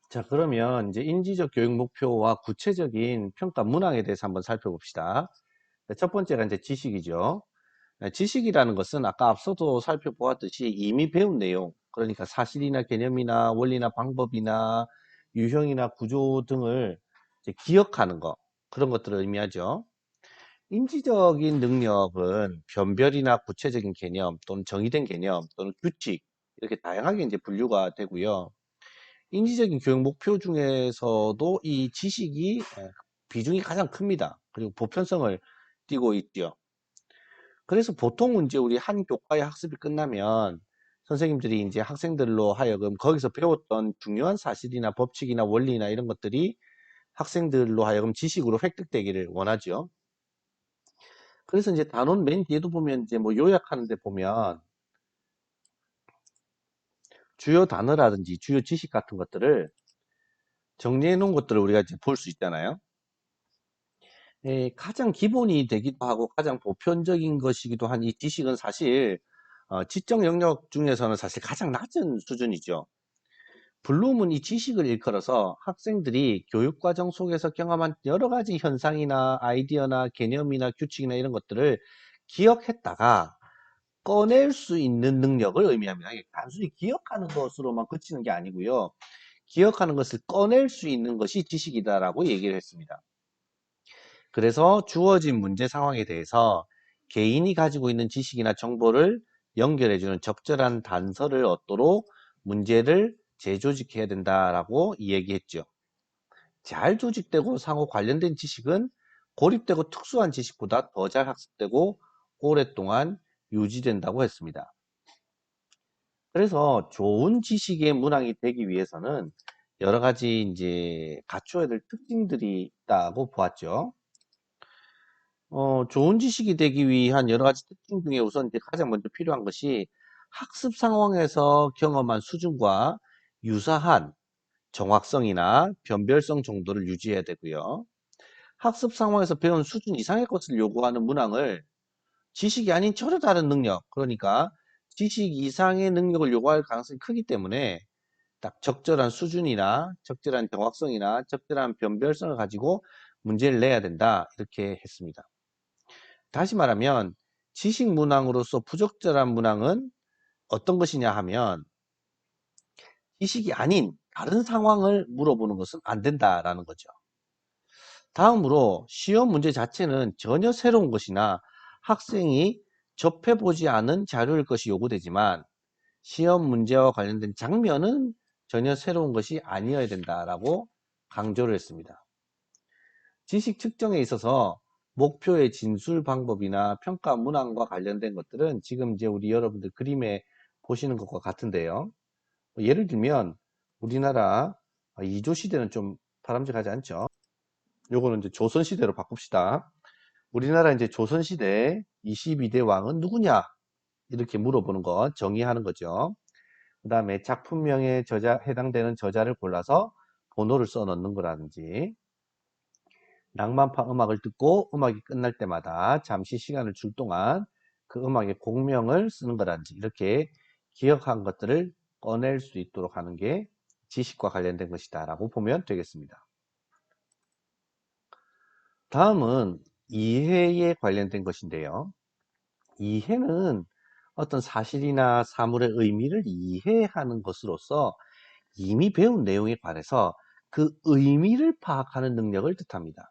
자, 그러면 이제 인지적 교육 목표와 구체적인 평가 문항에 대해서 한번 살펴봅시다. 네, 첫 번째가 이제 지식이죠. 네, 지식이라는 것은 아까 앞서도 살펴보았듯이 이미 배운 내용, 그러니까 사실이나 개념이나 원리나 방법이나 유형이나 구조 등을 이제 기억하는 것, 그런 것들을 의미하죠. 인지적인 능력은 변별이나 구체적인 개념 또는 정의된 개념 또는 규칙, 이렇게 다양하게 이제 분류가 되고요. 인지적인 교육 목표 중에서도 이 지식이 비중이 가장 큽니다. 그리고 보편성을 띠고 있죠. 그래서 보통 이제 우리 한 교과의 학습이 끝나면 선생님들이 이제 학생들로 하여금 거기서 배웠던 중요한 사실이나 법칙이나 원리나 이런 것들이 학생들로 하여금 지식으로 획득되기를 원하죠. 그래서 이제 단원 맨 뒤에도 보면 이제 뭐 요약하는 데 보면 주요 단어라든지 주요 지식 같은 것들을 정리해 놓은 것들을 우리가 이제 볼 수 있잖아요. 가장 기본이 되기도 하고 가장 보편적인 것이기도 한 이 지식은 사실 지적 영역 중에서는 사실 가장 낮은 수준이죠. 블룸은 이 지식을 일컬어서 학생들이 교육과정 속에서 경험한 여러 가지 현상이나 아이디어나 개념이나 규칙이나 이런 것들을 기억했다가 꺼낼 수 있는 능력을 의미합니다. 이게 단순히 기억하는 것으로만 그치는 게 아니고요. 기억하는 것을 꺼낼 수 있는 것이 지식이다라고 얘기를 했습니다. 그래서 주어진 문제 상황에 대해서 개인이 가지고 있는 지식이나 정보를 연결해주는 적절한 단서를 얻도록 문제를 재조직해야 된다라고 이야기했죠. 잘 조직되고 상호 관련된 지식은 고립되고 특수한 지식보다 더 잘 학습되고 오랫동안 유지된다고 했습니다. 그래서 좋은 지식의 문항이 되기 위해서는 여러 가지 이제 갖춰야 될 특징들이 있다고 보았죠. 좋은 지식이 되기 위한 여러 가지 특징 중에 우선 이제 가장 먼저 필요한 것이 학습 상황에서 경험한 수준과 유사한 정확성이나 변별성 정도를 유지해야 되고요. 학습 상황에서 배운 수준 이상의 것을 요구하는 문항을 지식이 아닌 전혀 다른 능력, 그러니까 지식 이상의 능력을 요구할 가능성이 크기 때문에 딱 적절한 수준이나 적절한 정확성이나 적절한 변별성을 가지고 문제를 내야 된다. 이렇게 했습니다. 다시 말하면 지식 문항으로서 부적절한 문항은 어떤 것이냐 하면 지식이 아닌 다른 상황을 물어보는 것은 안 된다라는 거죠. 다음으로 시험 문제 자체는 전혀 새로운 것이나 학생이 접해보지 않은 자료일 것이 요구되지만 시험 문제와 관련된 장면은 전혀 새로운 것이 아니어야 된다라고 강조를 했습니다. 지식 측정에 있어서 목표의 진술 방법이나 평가 문항과 관련된 것들은 지금 이제 우리 여러분들 그림에 보시는 것과 같은데요. 예를 들면 우리나라 이조 시대는 좀 바람직하지 않죠. 요거는 이제 조선 시대로 바꿉시다. 우리나라 이제 조선 시대 22대 왕은 누구냐? 이렇게 물어보는 거 정의하는 거죠. 그 다음에 작품명에 해당되는 저자를 골라서 번호를 써 넣는 거라든지 낭만파 음악을 듣고 음악이 끝날 때마다 잠시 시간을 줄 동안 그 음악의 곡명을 쓰는 거라든지 이렇게 기억한 것들을 꺼낼 수 있도록 하는 게 지식과 관련된 것이다 라고 보면 되겠습니다. 다음은 이해에 관련된 것인데요. 이해는 어떤 사실이나 사물의 의미를 이해하는 것으로서 이미 배운 내용에 관해서 그 의미를 파악하는 능력을 뜻합니다.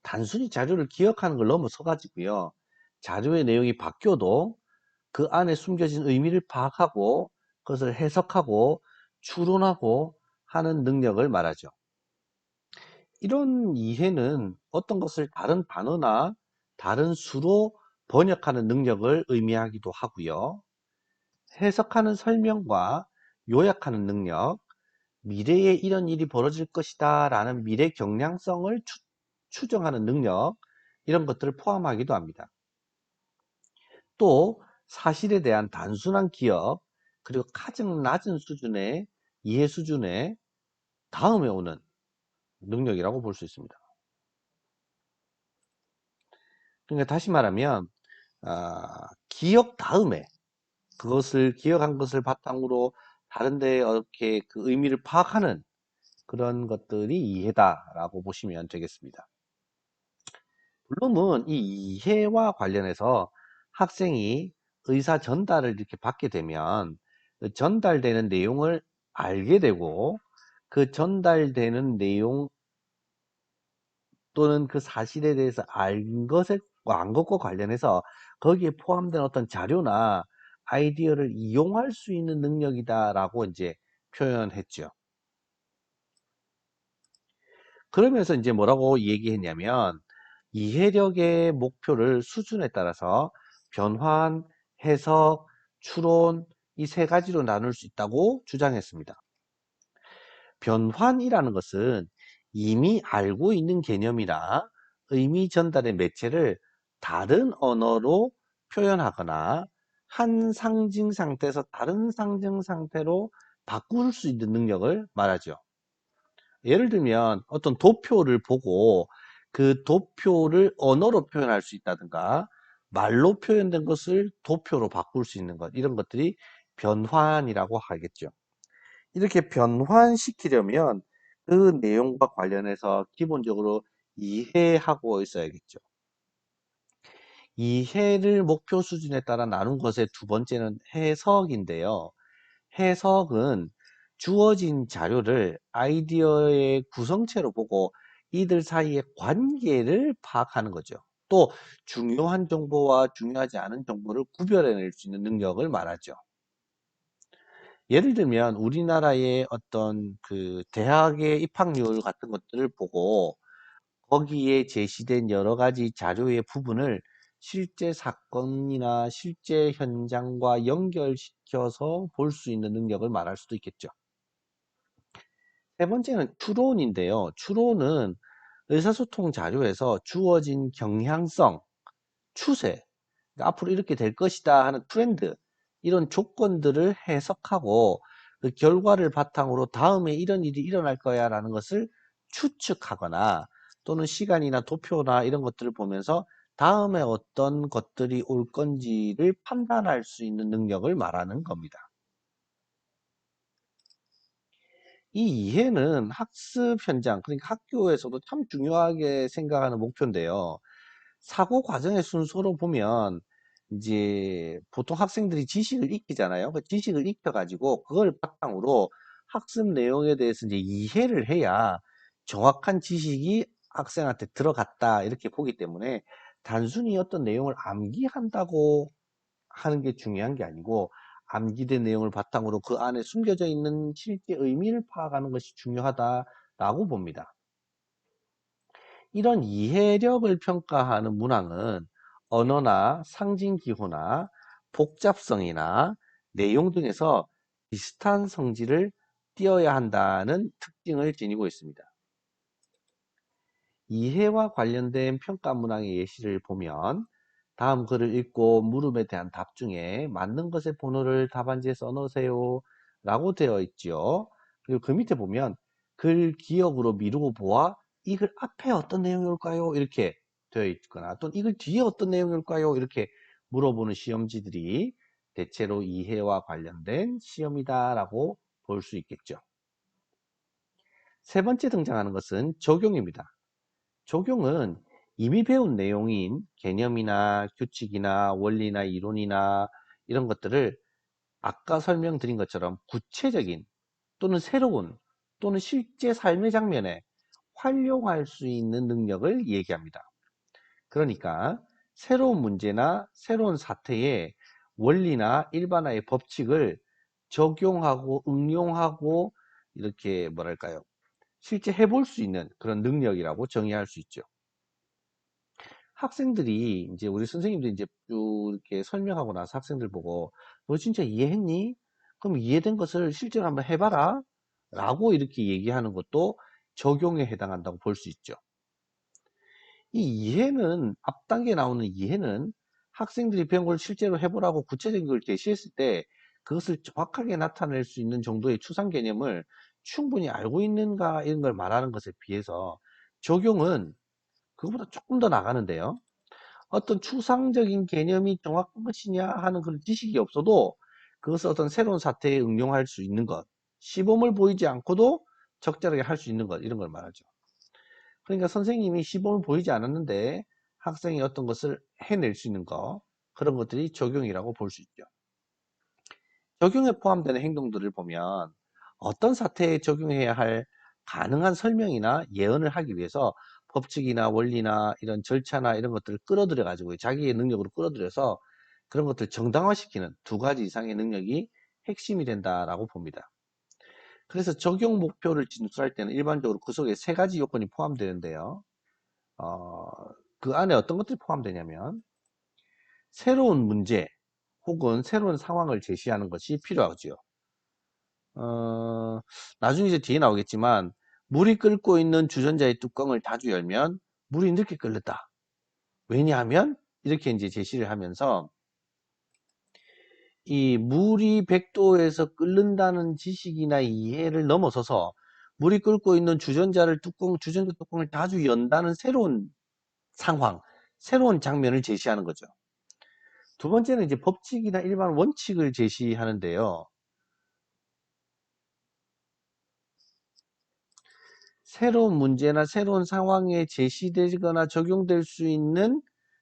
단순히 자료를 기억하는 걸 넘어서 가지고요. 자료의 내용이 바뀌어도 그 안에 숨겨진 의미를 파악하고 그것을 해석하고 추론하고 하는 능력을 말하죠. 이런 이해는 어떤 것을 다른 단어나 다른 수로 번역하는 능력을 의미하기도 하고요. 해석하는 설명과 요약하는 능력, 미래에 이런 일이 벌어질 것이다 라는 미래 경량성을 추정하는 능력, 이런 것들을 포함하기도 합니다. 또 사실에 대한 단순한 기억, 그리고 가장 낮은 수준의 이해 수준의 다음에 오는 능력이라고 볼 수 있습니다. 그러니까 다시 말하면 기억 다음에 그것을 기억한 것을 바탕으로 다른데 이렇게 그 의미를 파악하는 그런 것들이 이해다라고 보시면 되겠습니다. 물론은 이 이해와 관련해서 학생이 의사 전달을 이렇게 받게 되면 그 전달되는 내용을 알게 되고 그 전달되는 내용 또는 그 사실에 대해서 안 것과 관련해서 거기에 포함된 어떤 자료나 아이디어를 이용할 수 있는 능력이다라고 이제 표현했죠. 그러면서 이제 뭐라고 얘기했냐면 이해력의 목표를 수준에 따라서 변환, 해석, 추론 이 세 가지로 나눌 수 있다고 주장했습니다. 변환이라는 것은 이미 알고 있는 개념이나 의미 전달의 매체를 다른 언어로 표현하거나 한 상징 상태에서 다른 상징 상태로 바꿀 수 있는 능력을 말하죠. 예를 들면 어떤 도표를 보고 그 도표를 언어로 표현할 수 있다든가 말로 표현된 것을 도표로 바꿀 수 있는 것 이런 것들이 변환이라고 하겠죠. 이렇게 변환시키려면 그 내용과 관련해서 기본적으로 이해하고 있어야겠죠. 이해를 목표 수준에 따라 나눈 것의 두 번째는 해석인데요. 해석은 주어진 자료를 아이디어의 구성체로 보고 이들 사이의 관계를 파악하는 거죠. 또 중요한 정보와 중요하지 않은 정보를 구별해낼 수 있는 능력을 말하죠. 예를 들면 우리나라의 어떤 그 대학의 입학률 같은 것들을 보고 거기에 제시된 여러 가지 자료의 부분을 실제 사건이나 실제 현장과 연결시켜서 볼 수 있는 능력을 말할 수도 있겠죠. 세 번째는 추론인데요. 추론은 의사소통 자료에서 주어진 경향성, 추세, 그러니까 앞으로 이렇게 될 것이다 하는 트렌드, 이런 조건들을 해석하고 그 결과를 바탕으로 다음에 이런 일이 일어날 거야 라는 것을 추측하거나 또는 시간이나 도표나 이런 것들을 보면서 다음에 어떤 것들이 올 건지를 판단할 수 있는 능력을 말하는 겁니다. 이 이해는 학습 현장, 그러니까 학교에서도 참 중요하게 생각하는 목표인데요. 사고 과정의 순서로 보면 이제 보통 학생들이 지식을 익히잖아요. 그 지식을 익혀가지고 그걸 바탕으로 학습 내용에 대해서 이제 이해를 해야 정확한 지식이 학생한테 들어갔다 이렇게 보기 때문에 단순히 어떤 내용을 암기한다고 하는 게 중요한 게 아니고 암기된 내용을 바탕으로 그 안에 숨겨져 있는 실제 의미를 파악하는 것이 중요하다라고 봅니다. 이런 이해력을 평가하는 문항은 언어나 상징 기호나 복잡성이나 내용 등에서 비슷한 성질을 띄어야 한다는 특징을 지니고 있습니다. 이해와 관련된 평가 문항의 예시를 보면 다음 글을 읽고 물음에 대한 답 중에 맞는 것의 번호를 답안지에 써놓으세요 라고 되어 있죠. 그리고 그 밑에 보면 글 기억으로 미루고 보아 이 글 앞에 어떤 내용이 올까요? 이렇게 되어 있거나 또는 이 글 뒤에 어떤 내용이 올까요? 이렇게 물어보는 시험지들이 대체로 이해와 관련된 시험이다라고 볼 수 있겠죠. 세 번째 등장하는 것은 적용입니다. 적용은 이미 배운 내용인 개념이나 규칙이나 원리나 이론이나 이런 것들을 아까 설명드린 것처럼 구체적인 또는 새로운 또는 실제 삶의 장면에 활용할 수 있는 능력을 얘기합니다. 그러니까 새로운 문제나 새로운 사태에 원리나 일반화의 법칙을 적용하고 응용하고 이렇게 뭐랄까요? 실제 해볼 수 있는 그런 능력이라고 정의할 수 있죠. 학생들이 이제 우리 선생님들이 이제 쭉 이렇게 설명하고 나서 학생들 보고 너 진짜 이해했니? 그럼 이해된 것을 실제로 한번 해봐라 라고 이렇게 얘기하는 것도 적용에 해당한다고 볼 수 있죠. 이 이해는 앞단계에 나오는 이해는 학생들이 배운 걸 실제로 해보라고 구체적인 걸 제시했을 때 그것을 정확하게 나타낼 수 있는 정도의 추상 개념을 충분히 알고 있는가 이런 걸 말하는 것에 비해서 적용은 그거보다 조금 더 나가는데요. 어떤 추상적인 개념이 정확한 것이냐 하는 그런 지식이 없어도 그것을 어떤 새로운 사태에 응용할 수 있는 것, 시범을 보이지 않고도 적절하게 할 수 있는 것, 이런 걸 말하죠. 그러니까 선생님이 시범을 보이지 않았는데 학생이 어떤 것을 해낼 수 있는 것, 그런 것들이 적용이라고 볼 수 있죠. 적용에 포함되는 행동들을 보면 어떤 사태에 적용해야 할 가능한 설명이나 예언을 하기 위해서 법칙이나 원리나 이런 절차나 이런 것들을 끌어들여 가지고 자기의 능력으로 끌어들여서 그런 것들을 정당화시키는 두 가지 이상의 능력이 핵심이 된다라고 봅니다. 그래서 적용 목표를 진술할 때는 일반적으로 그 속에 세 가지 요건이 포함되는데요. 어, 그 안에 어떤 것들이 포함되냐면 새로운 문제 혹은 새로운 상황을 제시하는 것이 필요하지요. 나중에 이제 뒤에 나오겠지만 물이 끓고 있는 주전자의 뚜껑을 자주 열면 물이 늦게 끓는다. 왜냐하면 이렇게 이제 제시를 하면서 이 물이 100도에서 끓는다는 지식이나 이해를 넘어서서 물이 끓고 있는 주전자 뚜껑을 자주 연다는 새로운 상황, 새로운 장면을 제시하는 거죠. 두 번째는 이제 법칙이나 일반 원칙을 제시하는데요. 새로운 문제나 새로운 상황에 제시되거나 적용될 수 있는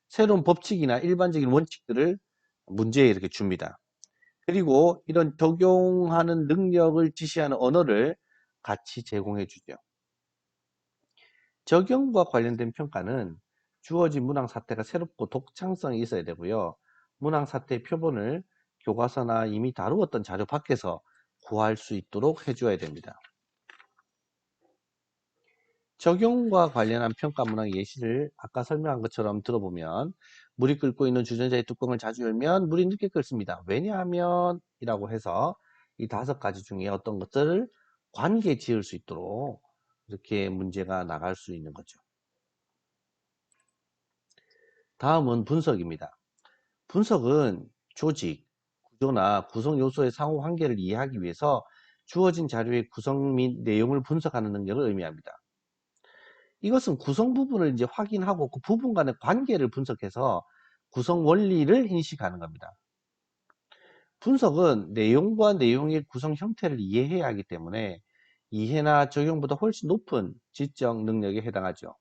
새로운 법칙이나 일반적인 원칙들을 문제에 이렇게 줍니다. 그리고 이런 적용하는 능력을 지시하는 언어를 같이 제공해 주죠. 적용과 관련된 평가는 주어진 문항 사태가 새롭고 독창성이 있어야 되고요. 문항 사태의 표본을 교과서나 이미 다루었던 자료 밖에서 구할 수 있도록 해줘야 됩니다. 적용과 관련한 평가 문항 예시를 아까 설명한 것처럼 들어보면 물이 끓고 있는 주전자의 뚜껑을 자주 열면 물이 늦게 끓습니다. 왜냐하면 이라고 해서 이 5가지 중에 어떤 것들을 관계 지을 수 있도록 이렇게 문제가 나갈 수 있는 거죠. 다음은 분석입니다. 분석은 조직, 구조나 구성 요소의 상호 관계를 이해하기 위해서 주어진 자료의 구성 및 내용을 분석하는 능력을 의미합니다. 이것은 구성 부분을 이제 확인하고 그 부분 간의 관계를 분석해서 구성 원리를 인식하는 겁니다. 분석은 내용과 내용의 구성 형태를 이해해야 하기 때문에 이해나 적용보다 훨씬 높은 지적 능력에 해당하죠.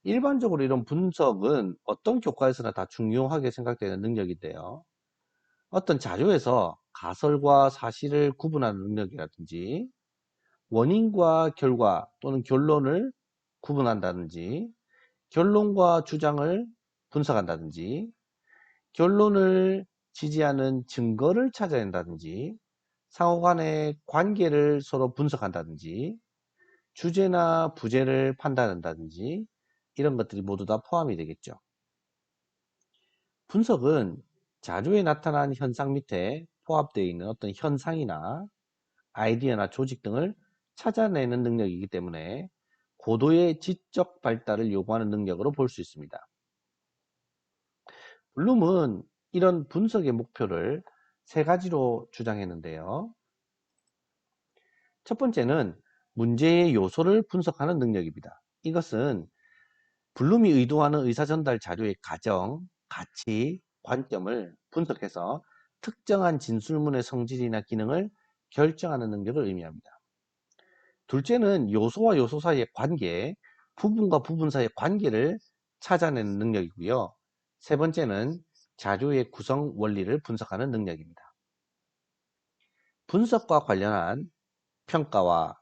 일반적으로 이런 분석은 어떤 교과에서나 다 중요하게 생각되는 능력인데요. 어떤 자료에서 가설과 사실을 구분하는 능력이라든지 원인과 결과 또는 결론을 구분한다든지 결론과 주장을 분석한다든지 결론을 지지하는 증거를 찾아낸다든지 상호 간의 관계를 서로 분석한다든지 주제나 부제를 판단한다든지 이런 것들이 모두 다 포함이 되겠죠. 분석은 자료에 나타난 현상 밑에 포함되어 있는 어떤 현상이나 아이디어나 조직 등을 찾아내는 능력이기 때문에 고도의 지적 발달을 요구하는 능력으로 볼 수 있습니다. 블룸은 이런 분석의 목표를 세 가지로 주장했는데요. 첫 번째는 문제의 요소를 분석하는 능력입니다. 이것은 블룸이 의도하는 의사전달 자료의 가정, 가치, 관점을 분석해서 특정한 진술문의 성질이나 기능을 결정하는 능력을 의미합니다. 둘째는 요소와 요소 사이의 관계, 부분과 부분 사이의 관계를 찾아내는 능력이고요. 세 번째는 자료의 구성 원리를 분석하는 능력입니다. 분석과 관련한 평가와에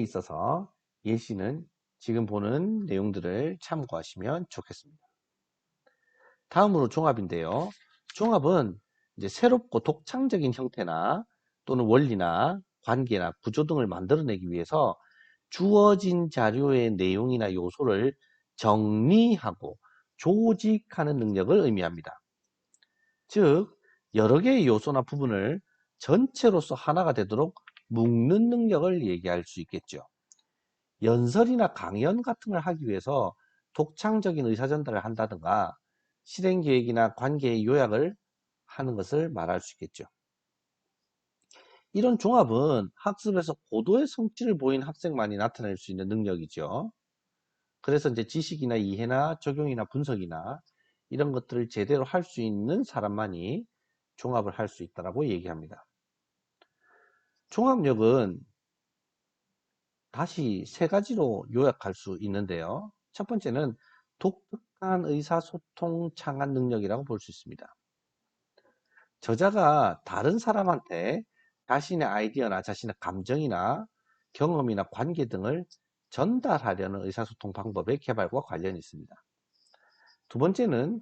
있어서 예시는 지금 보는 내용들을 참고하시면 좋겠습니다. 다음으로 종합인데요. 종합은 이제 새롭고 독창적인 형태나 또는 원리나 관계나 구조 등을 만들어내기 위해서 주어진 자료의 내용이나 요소를 정리하고 조직하는 능력을 의미합니다. 즉, 여러 개의 요소나 부분을 전체로서 하나가 되도록 묶는 능력을 얘기할 수 있겠죠. 연설이나 강연 같은 걸 하기 위해서 독창적인 의사전달을 한다든가 실행계획이나 관계의 요약을 하는 것을 말할 수 있겠죠. 이런 종합은 학습에서 고도의 성취를 보인 학생만이 나타낼 수 있는 능력이죠. 그래서 이제 지식이나 이해나 적용이나 분석이나 이런 것들을 제대로 할 수 있는 사람만이 종합을 할 수 있다라고 얘기합니다. 종합력은 다시 세 가지로 요약할 수 있는데요. 첫 번째는 독특한 의사소통 창안 능력이라고 볼 수 있습니다. 저자가 다른 사람한테 자신의 아이디어나 자신의 감정이나 경험이나 관계 등을 전달하려는 의사소통 방법의 개발과 관련이 있습니다. 두 번째는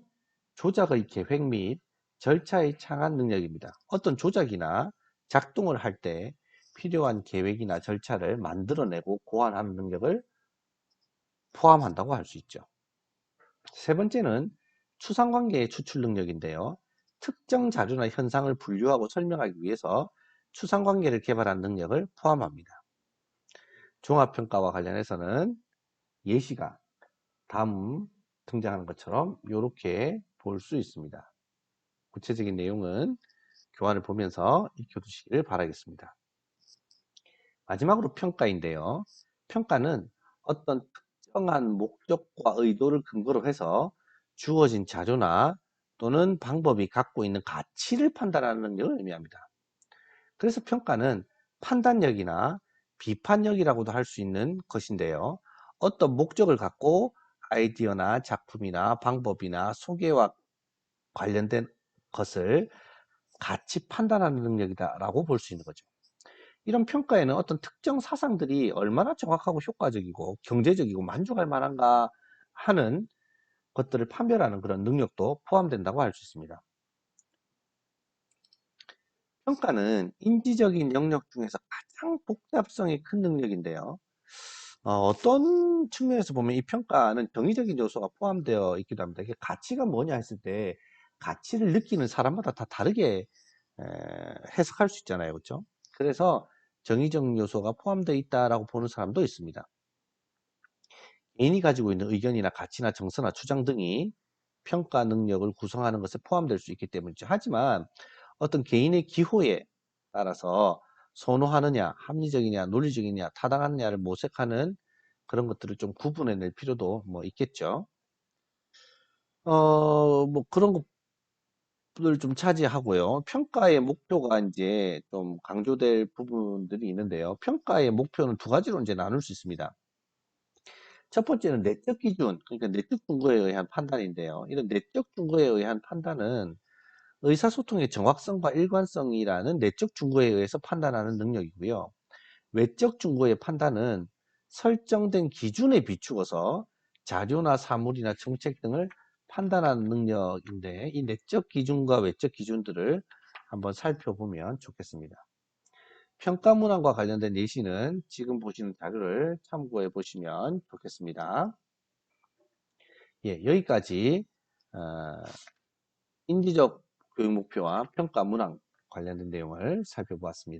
조작의 계획 및 절차의 창안 능력입니다. 어떤 조작이나 작동을 할 때 필요한 계획이나 절차를 만들어내고 고안하는 능력을 포함한다고 할 수 있죠. 세 번째는 추상관계의 추출 능력인데요. 특정 자료나 현상을 분류하고 설명하기 위해서 추상관계를 개발한 능력을 포함합니다. 종합평가와 관련해서는 예시가 다음 등장하는 것처럼 이렇게 볼 수 있습니다. 구체적인 내용은 교환을 보면서 익혀두시기를 바라겠습니다. 마지막으로 평가인데요. 평가는 어떤 특정한 목적과 의도를 근거로 해서 주어진 자료나 또는 방법이 갖고 있는 가치를 판단하는 능력을 의미합니다. 그래서 평가는 판단력이나 비판력이라고도 할 수 있는 것인데요. 어떤 목적을 갖고 아이디어나 작품이나 방법이나 소개와 관련된 것을 같이 판단하는 능력이다라고 볼 수 있는 거죠. 이런 평가에는 어떤 특정 사상들이 얼마나 정확하고 효과적이고 경제적이고 만족할 만한가 하는 것들을 판별하는 그런 능력도 포함된다고 할 수 있습니다. 평가는 인지적인 영역 중에서 가장 복잡성이 큰 능력인데요. 어떤 측면에서 보면 이 평가는 정의적인 요소가 포함되어 있기도 합니다. 이게 가치가 뭐냐 했을 때 가치를 느끼는 사람마다 다 다르게 해석할 수 있잖아요. 그렇죠? 그래서 정의적 요소가 포함되어 있다라고 보는 사람도 있습니다. 개인이 가지고 있는 의견이나 가치나 정서나 주장 등이 평가 능력을 구성하는 것에 포함될 수 있기 때문이죠. 하지만 어떤 개인의 기호에 따라서 선호하느냐, 합리적이냐, 논리적이냐, 타당하느냐를 모색하는 그런 것들을 좀 구분해낼 필요도 뭐 있겠죠. 뭐 그런 것들을 좀 차지하고요. 평가의 목표가 이제 좀 강조될 부분들이 있는데요. 평가의 목표는 두 가지로 이제 나눌 수 있습니다. 첫 번째는 내적 기준, 그러니까 내적 증거에 의한 판단인데요. 이런 내적 증거에 의한 판단은 의사소통의 정확성과 일관성이라는 내적 증거에 의해서 판단하는 능력이고요. 외적 증거의 판단은 설정된 기준에 비추어서 자료나 사물이나 정책 등을 판단하는 능력인데 이 내적 기준과 외적 기준들을 한번 살펴보면 좋겠습니다. 평가 문항과 관련된 예시는 지금 보시는 자료를 참고해 보시면 좋겠습니다. 예, 여기까지 인지적 교육 목표와 평가 문항 관련된 내용을 살펴보았습니다.